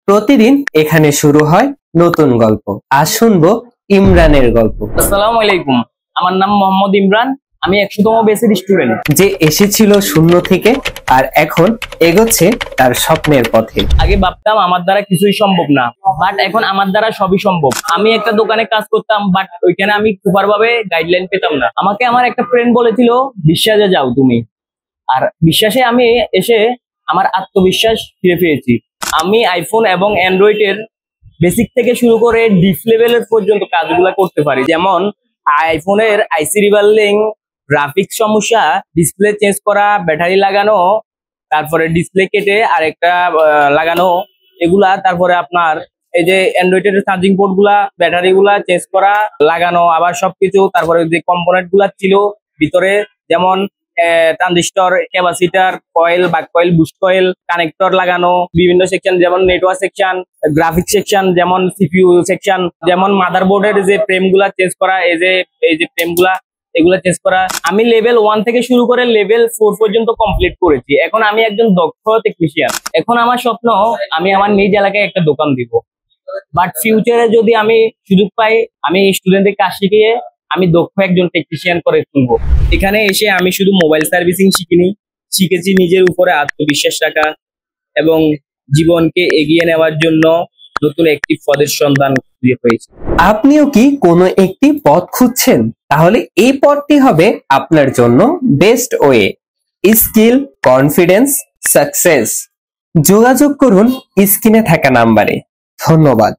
প্রতিদিন এখানে শুরু হয় নতুন গল্প। আজ শুনবো ইমরানের গল্প। আসসালামু আলাইকুম, আমার নাম মোহাম্মদ ইমরান। আমি 100তম বেসের স্টুডেন্ট, যে এসেছিল শূন্য থেকে আর এখন এগোচ্ছে তার স্বপ্নের পথে। আগে ভাবতাম আমার দ্বারা কিছুই সম্ভব না, বাট এখন আমার দ্বারা সবই সম্ভব। আমি একটা দোকানে কাজ করতাম, বাট ওইখানে আমি প্রপার ভাবে গাইডলাইন পেতাম না। আমাকে আমার একটা ফ্রেন্ড বলেছিল বিশ্বাসে যাও তুমি, আর বিশ্বাসে আমি এসে আমার আত্মবিশ্বাস ফিরে পেয়েছি। আমি আইফোন এবং অ্যান্ড্রয়েডের বেসিক থেকে শুরু করে ডিপ লেভেলের পর্যন্ত কাজগুলো করতে পারি। যেমন আইফোনের আইসি রিবালিং, গ্রাফিক্স সমস্যা, ডিসপ্লে চেঞ্জ করা, ব্যাটারি লাগানো, তারপরে ডিসপ্লে কেটে আরেকটা লাগানো, এগুলা। তারপরে আপনার এই যে অ্যান্ড্রয়েডের চার্জিং পোর্ট গুলা, ব্যাটারি গুলা চেঞ্জ করা, লাগানো, আবার সবকিছু। তারপরে যে কম্পোনেন্ট গুলা ছিল ভিতরে, যেমন ট্রানজিস্টর, ক্যাপাসিটার, কয়েল, বাক কয়েল, বুস্ট কয়েল, কানেক্টর লাগানো, বিভিন্ন সেকশন যেমন নেটওয়ার্ক সেকশন, গ্রাফিক্স সেকশন, যেমন সিপিইউ সেকশন, যেমন মাদারবোর্ডের যে ফ্রেম গুলা চেঞ্জ করা, এই যে ফ্রেম গুলা, এগুলা চেঞ্জ করা। আমি লেভেল 1 থেকে শুরু করে লেভেল 4 পর্যন্ত কমপ্লিট করেছি। এখন আমি একজন দক্ষ টেকনিশিয়ান। এখন আমার স্বপ্ন আমি আমার নিজ এলাকায় একটা দোকান দিব, বাট ফিউচারে যদি আমি সুযোগ পাই, আমি স্টুডেন্টদের কাজ শিখিয়ে আমি দক্ষ একজন টেকনিশিয়ান করে তুলবো। এখানে এসে আমি শুধু মোবাইল সার্ভিসিং শিখেছি নিজের উপরে আত্মবিশ্বাস রাখা এবং জীবনকে এগিয়ে নেওয়ার জন্য নতুন একটি পদের সন্ধান খুঁজে পেয়েছি। আপনিও কি কোনো একটি পথ খুঁজছেন? তাহলে এই পথটি হবে আপনার জন্য best way. Skill, confidence, success. যোগাযোগ করুন স্ক্রিনে থাকা নাম্বারে। ধন্যবাদ।